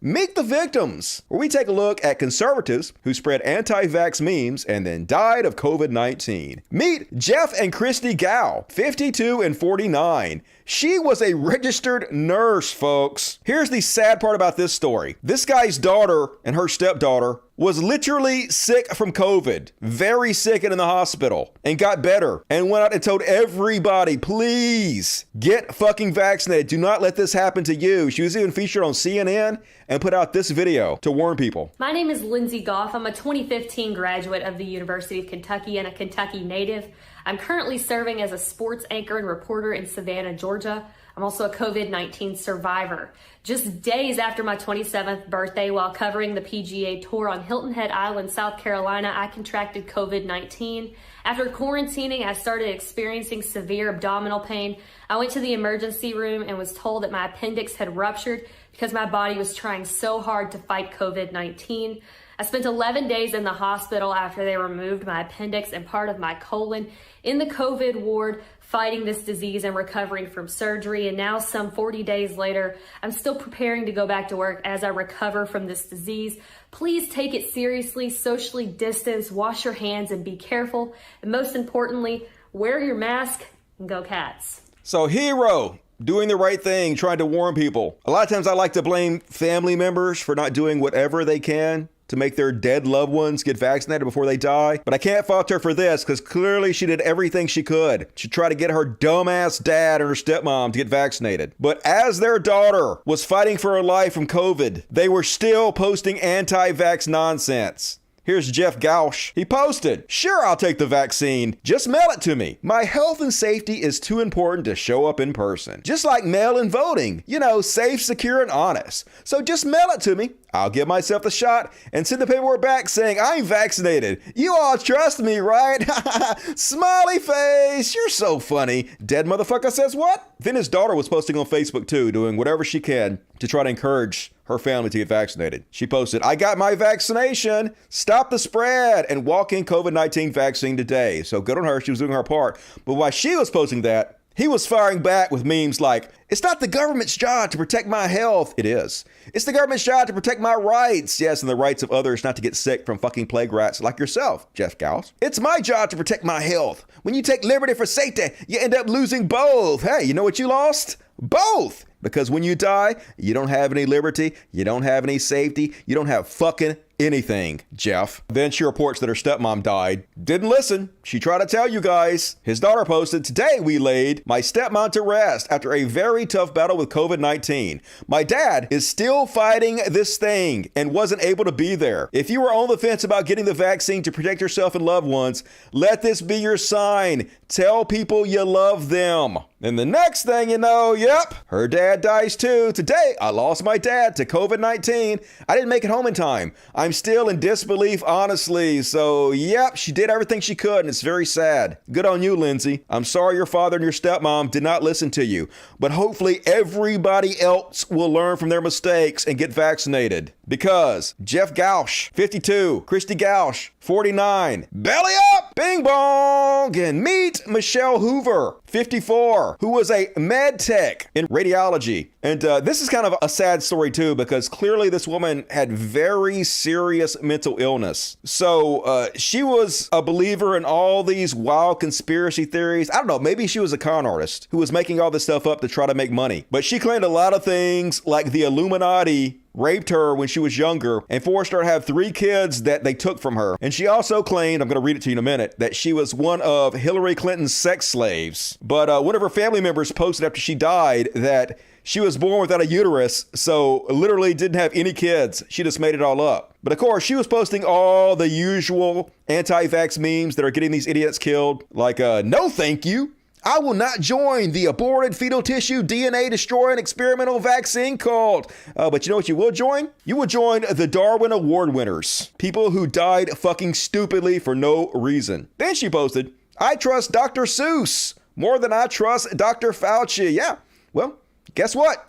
Meet the Victims, where we take a look at conservatives who spread anti-vax memes and then died of COVID-19. Meet Jeff and Christy Gow, 52 and 49. She was a registered nurse, folks. Here's the sad part about this story. This guy's daughter and her stepdaughter was literally sick from COVID, very sick and in the hospital, and got better and went out and told everybody, please get fucking vaccinated. Do not let this happen to you. She was even featured on CNN and put out this video to warn people. My name is Lindsey Goff. I'm a 2015 graduate of the University of Kentucky and a Kentucky native. I'm currently serving as a sports anchor and reporter in Savannah, Georgia. I'm also a COVID-19 survivor. Just days after my 27th birthday, while covering the PGA Tour on Hilton Head Island, South Carolina, I contracted COVID-19. After quarantining, I started experiencing severe abdominal pain. I went to the emergency room and was told that my appendix had ruptured because my body was trying so hard to fight COVID-19. I spent 11 days in the hospital after they removed my appendix and part of my colon in the COVID ward, fighting this disease and recovering from surgery. And now, some 40 days later, I'm still preparing to go back to work as I recover from this disease. Please take it seriously, socially distance, wash your hands, and be careful. And most importantly, wear your mask and go Cats. So, hero, doing the right thing, trying to warn people. A lot of times I like to blame family members for not doing whatever they can to make their dead loved ones get vaccinated before they die. But I can't fault her for this, because clearly she did everything she could. She tried to get her dumbass dad and her stepmom to get vaccinated. But as their daughter was fighting for her life from COVID, they were still posting anti-vax nonsense. Here's Jeff Gausch. He posted, "Sure, I'll take the vaccine. Just mail it to me. My health and safety is too important to show up in person. Just like mail-in voting. You know, safe, secure, and honest. So just mail it to me. I'll give myself the shot and send the paperwork back saying I'm vaccinated. You all trust me, right?" Smiley face. You're so funny. Dead motherfucker says what? Then his daughter was posting on Facebook too, doing whatever she can to try to encourage her family to get vaccinated. She posted, "I got my vaccination. Stop the spread and walk in COVID-19 vaccine today." So good on her. She was doing her part. But while she was posting that, he was firing back with memes like, "It's not the government's job to protect my health." It is. "It's the government's job to protect my rights." Yes, and the rights of others not to get sick from fucking plague rats like yourself, Jeff Gauss. "It's my job to protect my health. When you take liberty for safety, you end up losing both." Hey, you know what you lost? Both. Because when you die, you don't have any liberty, you don't have any safety, you don't have fucking anything, Jeff. Then she reports that her stepmom died. Didn't listen. She tried to tell you guys. His daughter posted, "Today we laid my stepmom to rest after a very tough battle with COVID-19. My dad is still fighting this thing and wasn't able to be there. If you were on the fence about getting the vaccine to protect yourself and loved ones, let this be your sign. Tell people you love them." And the next thing you know, yep, her dad dies too. "Today, I lost my dad to COVID-19. I didn't make it home in time. I'm still in disbelief, honestly." So, yep, she did everything she could, and it's very sad. Good on you, Lindsey. I'm sorry your father and your stepmom did not listen to you, but hopefully everybody else will learn from their mistakes and get vaccinated. Because Jeff Gausch, 52, Christy Gausch, 49, belly up, bing bong, and meet Michelle Hoover, 54, who was a med tech in radiology. And this is kind of a sad story too, because clearly this woman had very serious mental illness. So she was a believer in all these wild conspiracy theories. I don't know, maybe she was a con artist who was making all this stuff up to try to make money. But she claimed a lot of things like the Illuminati raped her when she was younger and forced her to have 3 kids that they took from her. And she also claimed, I'm going to read it to you in a minute, that she was one of Hillary Clinton's sex slaves. But one of her family members posted after she died that she was born without a uterus, so literally didn't have any kids. She just made it all up. But of course, she was posting all the usual anti-vax memes that are getting these idiots killed, like, "No thank you. I will not join the aborted fetal tissue DNA destroying experimental vaccine cult." But you know what you will join? You will join the Darwin Award winners. People who died fucking stupidly for no reason. Then she posted, "I trust Dr. Seuss more than I trust Dr. Fauci." Yeah, well, guess what?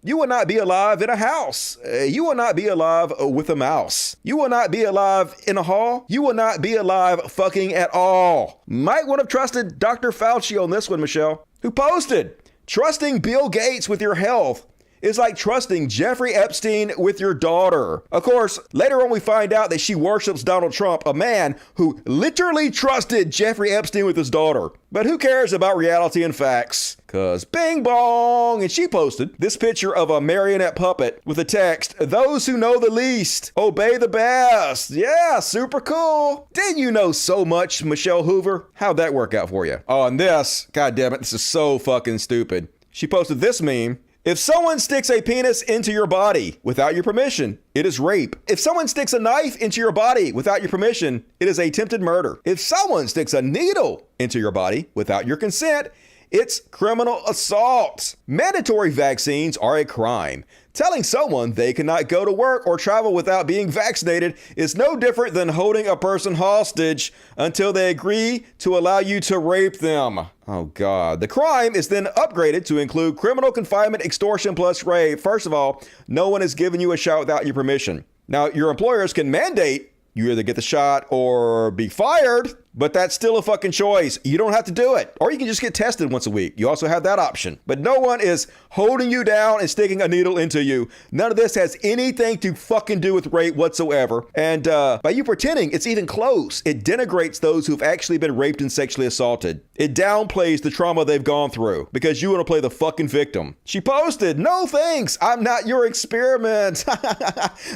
You will not be alive in a house. You will not be alive with a mouse. You will not be alive in a hall. You will not be alive fucking at all. Might would have trusted Dr. Fauci on this one, Michelle, who posted, "Trusting Bill Gates with your health is like trusting Jeffrey Epstein with your daughter. Of course, later on we find out that she worships Donald Trump, a man who literally trusted Jeffrey Epstein with his daughter. But who cares about reality and facts? Cause bing bong! And she posted this picture of a marionette puppet with the text, "Those who know the least, obey the best." Yeah, super cool. Didn't you know so much, Michelle Hoover? How'd that work out for you? Oh, and this, god damn it, this is so fucking stupid. She posted this meme. If someone sticks a penis into your body without your permission, it is rape. If someone sticks a knife into your body without your permission, it is attempted murder. If someone sticks a needle into your body without your consent, it's criminal assault. Mandatory vaccines are a crime. Telling someone they cannot go to work or travel without being vaccinated is no different than holding a person hostage until they agree to allow you to rape them. Oh, God. The crime is then upgraded to include criminal confinement, extortion, plus rape. First of all, no one is giving you a shot without your permission. Now, your employers can mandate you either get the shot or be fired, but that's still a fucking choice. You don't have to do it. Or you can just get tested once a week. You also have that option. But no one is holding you down and sticking a needle into you. None of this has anything to fucking do with rape whatsoever. And by you pretending it's even close, it denigrates those who've actually been raped and sexually assaulted. It downplays the trauma they've gone through because you want to play the fucking victim. She posted, "No thanks, I'm not your experiment."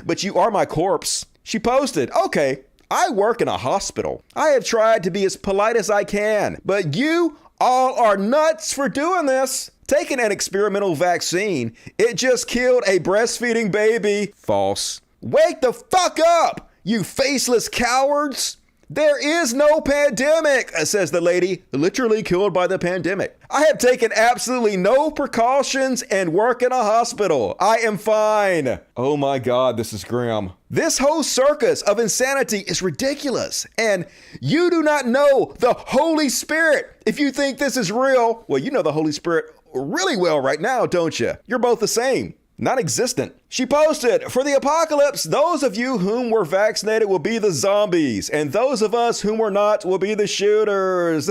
But you are my corpse. She posted, "Okay, I work in a hospital. I have tried to be as polite as I can, but you all are nuts for doing this. Taking an experimental vaccine, it just killed a breastfeeding baby." False. Wake the fuck up, you faceless cowards. There is no pandemic, says the lady, literally killed by the pandemic. I have taken absolutely no precautions and work in a hospital. I am fine. Oh my God, this is grim. This whole circus of insanity is ridiculous. And you do not know the Holy Spirit. If you think this is real, well, you know the Holy Spirit really well right now, don't you? You're both the same. Non-existent. She posted, "For the apocalypse, those of you whom were vaccinated will be the zombies, and those of us whom were not will be the shooters."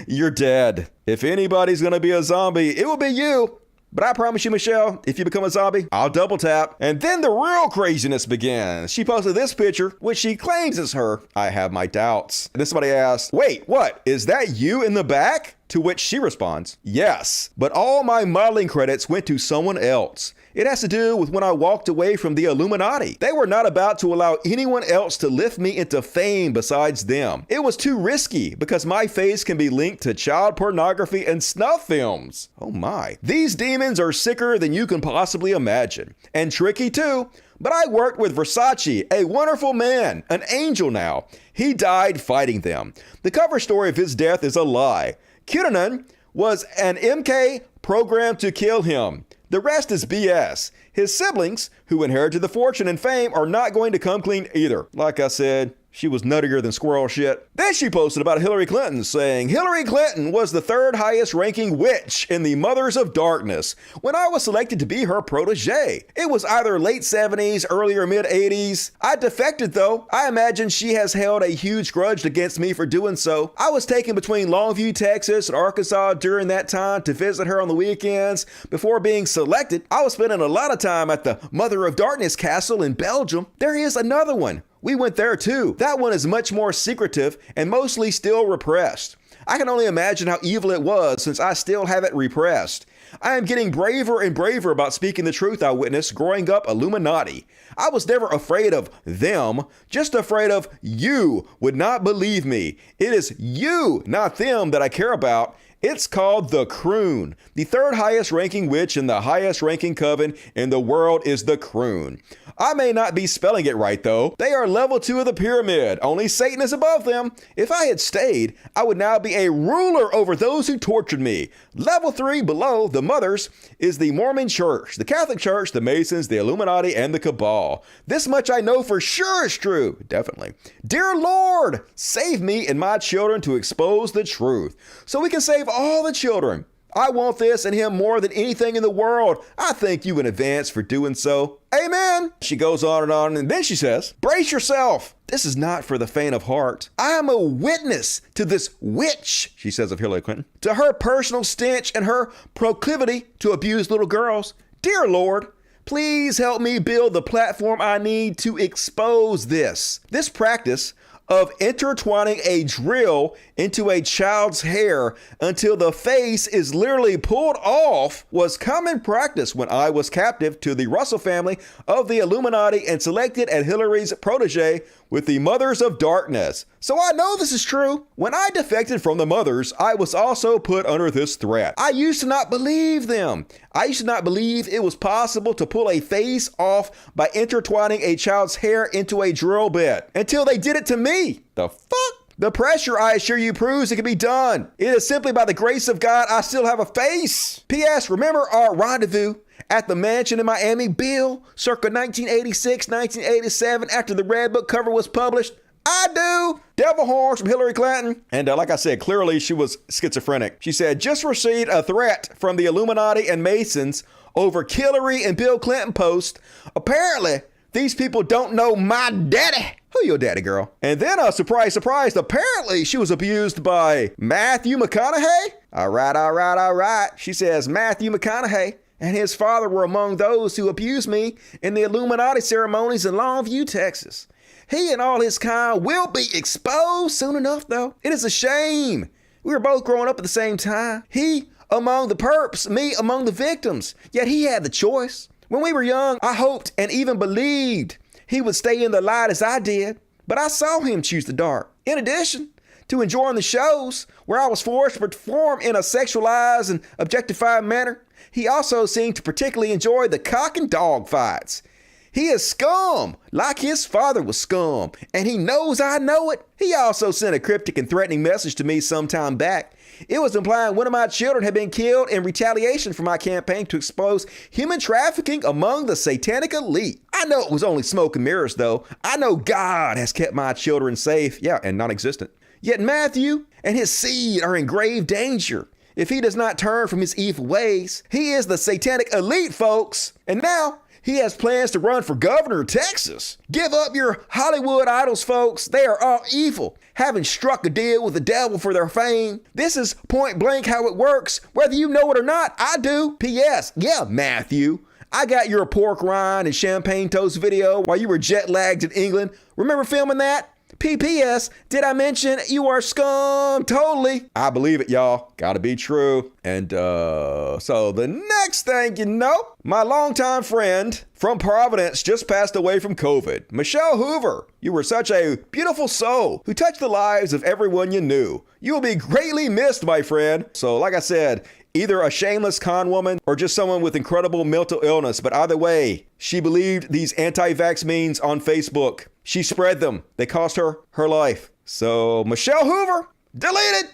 You're dead. If anybody's gonna be a zombie, it will be you. But I promise you, Michelle, if you become a zombie, I'll double tap. And then the real craziness begins. She posted this picture, which she claims is her. I have my doubts. And then somebody asked, "Wait, what? Is that you in the back?" To which she responds, "Yes, but all my modeling credits went to someone else. It has to do with when I walked away from the Illuminati. They were not about to allow anyone else to lift me into fame besides them. It was too risky because my face can be linked to child pornography and snuff films." Oh my. These demons are sicker than you can possibly imagine. And tricky too. But I worked with Versace, a wonderful man, an angel now. He died fighting them. The cover story of his death is a lie. QAnon was an MK programmed to kill him. The rest is BS. His siblings, who inherited the fortune and fame, are not going to come clean either. Like I said, she was nuttier than squirrel shit. Then she posted about Hillary Clinton, saying, "Hillary Clinton was the third highest ranking witch in the Mothers of Darkness when I was selected to be her protege. It was either late 70s, early or mid 80s. I defected though. I imagine she has held a huge grudge against me for doing so. I was taken between Longview, Texas and Arkansas during that time to visit her on the weekends. Before being selected, I was spending a lot of time at the Mother of Darkness Castle in Belgium. There is another one. We went there too. That one is much more secretive and mostly still repressed. I can only imagine how evil it was since I still have it repressed. I am getting braver and braver about speaking the truth I witnessed growing up Illuminati. I was never afraid of them, just afraid of you would not believe me. It is you, not them, that I care about. It's called the Croon. The third highest ranking witch and the highest ranking coven in the world is the Croon. I may not be spelling it right though. They are level 2 of the pyramid. Only Satan is above them. If I had stayed, I would now be a ruler over those who tortured me. Level 3 below the mothers is the Mormon Church, the Catholic Church, the Masons, the Illuminati, and the Cabal. This much I know for sure is true. Definitely. Dear Lord, save me and my children to expose the truth so we can save all the children. I want this and him more than anything in the world. I thank you in advance for doing so. Amen. She goes on, and then she says, "Brace yourself. This is not for the faint of heart. I am a witness to this witch," she says of Hillary Clinton, "to her personal stench and her proclivity to abuse little girls. Dear Lord, please help me build the platform I need to expose this. This practice of intertwining a drill into a child's hair until the face is literally pulled off was common practice when I was captive to the Russell family of the Illuminati and selected at Hillary's protege with the Mothers of Darkness. So I know this is true. When I defected from the Mothers, I was also put under this threat. I used to not believe them. I used to not believe it was possible to pull a face off by intertwining a child's hair into a drill bit until they did it to me. The fuck? The pressure, I assure you, proves it can be done. It is simply by the grace of God I still have a face. P.S. Remember our rendezvous at the mansion in Miami, Bill, circa 1986, 1987, after the Red Book cover was published? I do. Devil horns from Hillary Clinton. And like I said, clearly she was schizophrenic. She said, just received a threat from the Illuminati and Masons over Hillary and Bill Clinton post. Apparently, these people don't know my daddy. Who your daddy, girl? And then, surprise, surprise, apparently she was abused by Matthew McConaughey. All right. She says, Matthew McConaughey and his father were among those who abused me in the Illuminati ceremonies in Longview, Texas. He and all his kind will be exposed soon enough, though. It is a shame. We were both growing up at the same time. He among the perps, me among the victims. Yet he had the choice. When we were young, I hoped and even believed he would stay in the light as I did, but I saw him choose the dark. In addition to enjoying the shows where I was forced to perform in a sexualized and objectified manner, he also seemed to particularly enjoy the cock and dog fights. He is scum, like his father was scum, and he knows I know it. He also sent a cryptic and threatening message to me some time back. It was implying one of my children had been killed in retaliation for my campaign to expose human trafficking among the satanic elite. I know it was only smoke and mirrors, though. I know God has kept my children safe, and non-existent. Yet Matthew and his seed are in grave danger if he does not turn from his evil ways. He is the satanic elite, folks. And now he has plans to run for governor of Texas. Give up your Hollywood idols, folks. They are all evil, having struck a deal with the devil for their fame. This is point blank how it works, whether you know it or not. I do. P.S. Yeah, Matthew, I got your pork rind and champagne toast video while you were jet lagged in England. Remember filming that? P.P.S. Did I mention you are scum? Totally. I believe it, y'all. Gotta be true. And so the next thing you know, my longtime friend from Providence just passed away from COVID. Michelle Hoover, you were such a beautiful soul who touched the lives of everyone you knew. You will be greatly missed, my friend. So like I said, either a shameless con woman or just someone with incredible mental illness. But either way, she believed these anti-vax memes on Facebook. She spread them. They cost her her life. So Michelle Hoover, deleted.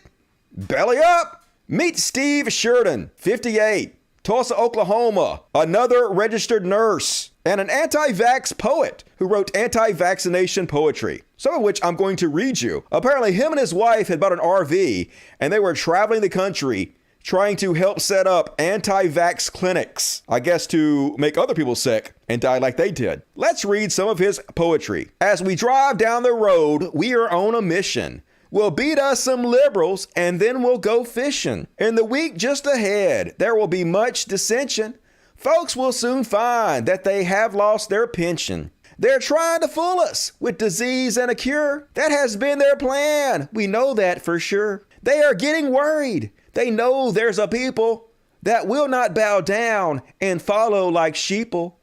Belly up. Meet Steve Sheridan, 58, Tulsa, Oklahoma, another registered nurse and an anti-vax poet who wrote anti-vaccination poetry, some of which I'm going to read you. Apparently him and his wife had bought an RV and they were traveling the country trying to help set up anti-vax clinics, I guess to make other people sick and die like they did. Let's read some of his poetry. As we drive down the road, we are on a mission. We'll beat us some liberals and then we'll go fishing. In the week just ahead, there will be much dissension. Folks will soon find that they have lost their pension. They're trying to fool us with disease and a cure. That has been their plan. We know that for sure. They are getting worried. They know there's a people that will not bow down and follow like sheeple.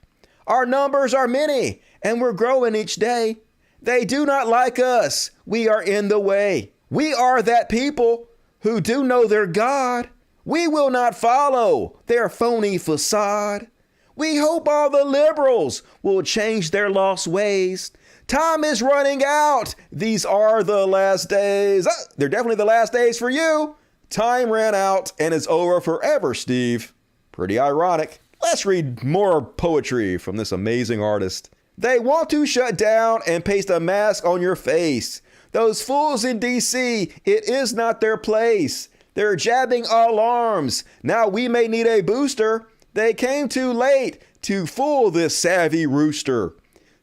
Our numbers are many and we're growing each day. They do not like us. We are in the way. We are that people who do know their God. We will not follow their phony facade. We hope all the liberals will change their lost ways. Time is running out. These are the last days. They're definitely the last days for you. Time ran out and it's over forever, Steve. Pretty ironic. Let's read more poetry from this amazing artist. They want to shut down and paste a mask on your face. Those fools in D.C., it is not their place. They're jabbing all arms. Now we may need a booster. They came too late to fool this savvy rooster.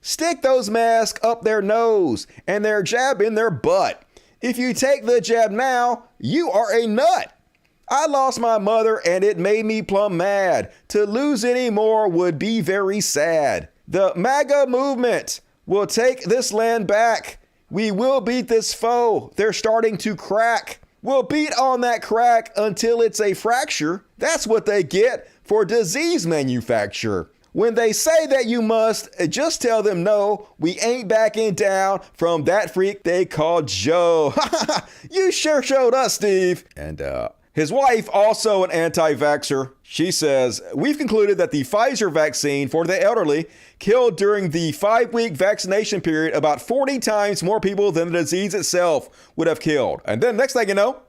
Stick those masks up their nose and their jab in their butt. If you take the jab now, you are a nut. I lost my mother and it made me plumb mad. To lose any more would be very sad. The MAGA movement will take this land back. We will beat this foe. They're starting to crack. We'll beat on that crack until it's a fracture. That's what they get for disease manufacture. When they say that you must, just tell them no, we ain't backing down from that freak they call Joe. You sure showed us, Steve. And his wife, also an anti-vaxxer, she says, we've concluded that the Pfizer vaccine for the elderly killed during the 5-week vaccination period about 40 times more people than the disease itself would have killed. And then next thing you know,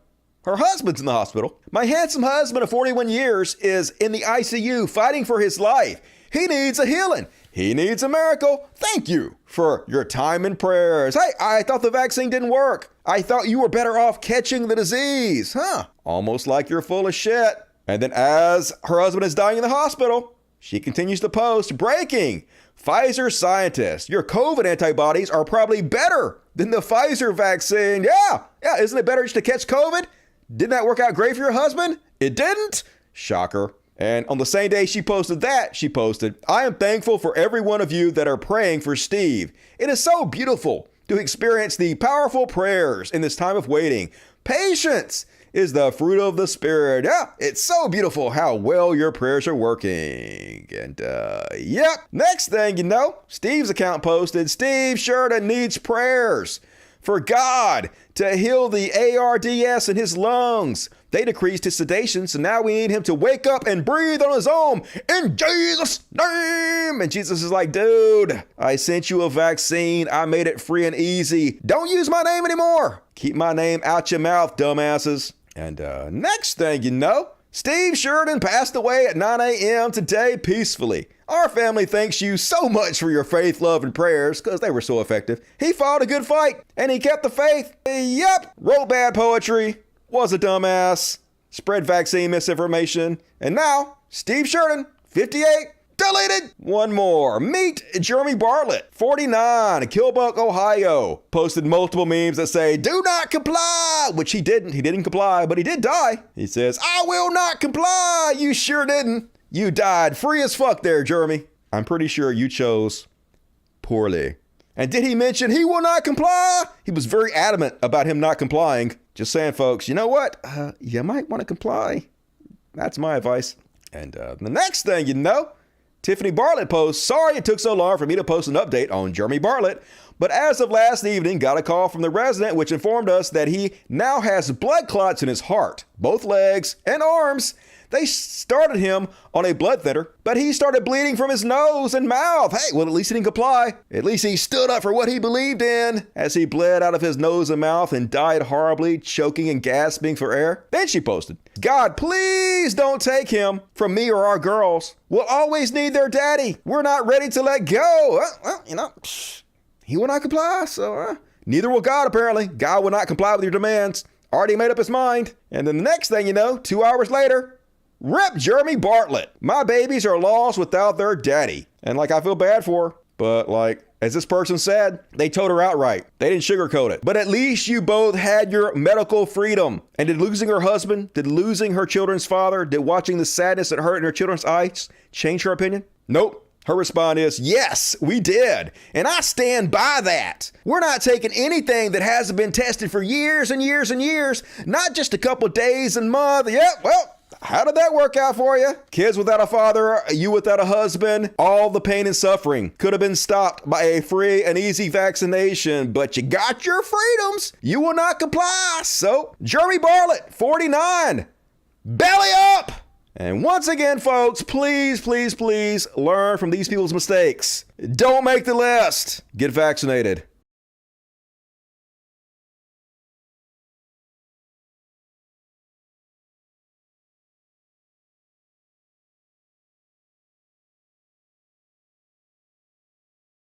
her husband's in the hospital. My handsome husband of 41 years is in the ICU fighting for his life. He needs a healing. He needs a miracle. Thank you for your time and prayers. Hey, I thought the vaccine didn't work. I thought you were better off catching the disease. Almost like you're full of shit. And then as her husband is dying in the hospital, she continues to post, breaking. Pfizer scientists, your COVID antibodies are probably better than the Pfizer vaccine. Yeah, isn't it better just to catch COVID? Didn't that work out great for your husband? It didn't? Shocker. And on the same day she posted that, she posted, I am thankful for every one of you that are praying for Steve. It is so beautiful to experience the powerful prayers in this time of waiting. Patience is the fruit of the Spirit. Yeah, it's so beautiful how well your prayers are working. And next thing you know, Steve's account posted, Steve Sheridan needs prayers for God to heal the ARDS in his lungs. They decreased his sedation, so now we need him to wake up and breathe on his own in Jesus' name. And Jesus is like, dude, I sent you a vaccine. I made it free and easy. Don't use my name anymore. Keep my name out your mouth, dumbasses. And next thing you know, Steve Sheridan passed away at 9 a.m. today peacefully. Our family thanks you so much for your faith, love, and prayers because they were so effective. He fought a good fight and he kept the faith. Yep, wrote bad poetry, was a dumbass, spread vaccine misinformation, and now Steve Sheridan, 58, deleted. One more. Meet Jeremy Bartlett, 49, Killbuck, Ohio. Posted multiple memes that say, do not comply, which he didn't. He didn't comply, but he did die. He says, I will not comply. You sure didn't. You died free as fuck there, Jeremy. I'm pretty sure you chose poorly. And did he mention he will not comply? He was very adamant about him not complying. Just saying, folks, you know what? You might want to comply. That's my advice. And the next thing you know, Tiffany Bartlett posts, sorry it took so long for me to post an update on Jeremy Bartlett, but as of last evening, got a call from the resident which informed us that he now has blood clots in his heart, both legs and arms. They started him on a blood thinner, but he started bleeding from his nose and mouth. Hey, well, at least he didn't comply. At least he stood up for what he believed in as he bled out of his nose and mouth and died horribly, choking and gasping for air. Then she posted, God, please don't take him from me or our girls. We'll always need their daddy. We're not ready to let go. Well, he will not comply, so neither will God, apparently. God will not comply with your demands. Already made up his mind. And then the next thing you know, 2 hours later, rip Jeremy Bartlett. My babies are lost without their daddy. And I feel bad for her. But as this person said, they told her outright. They didn't sugarcoat it. But at least you both had your medical freedom. And did losing her husband, did losing her children's father, did watching the sadness that hurt in her children's eyes change her opinion? Nope. Her response is, yes, we did. And I stand by that. We're not taking anything that hasn't been tested for years and years and years, not just a couple days and months. Yep, well, how did that work out for you? Kids without a father, you without a husband, all the pain and suffering could have been stopped by a free and easy vaccination, but you got your freedoms. You will not comply. So, Jeremy Bartlett, 49, belly up. And once again, folks, please, please, please learn from these people's mistakes. Don't make the list. Get vaccinated.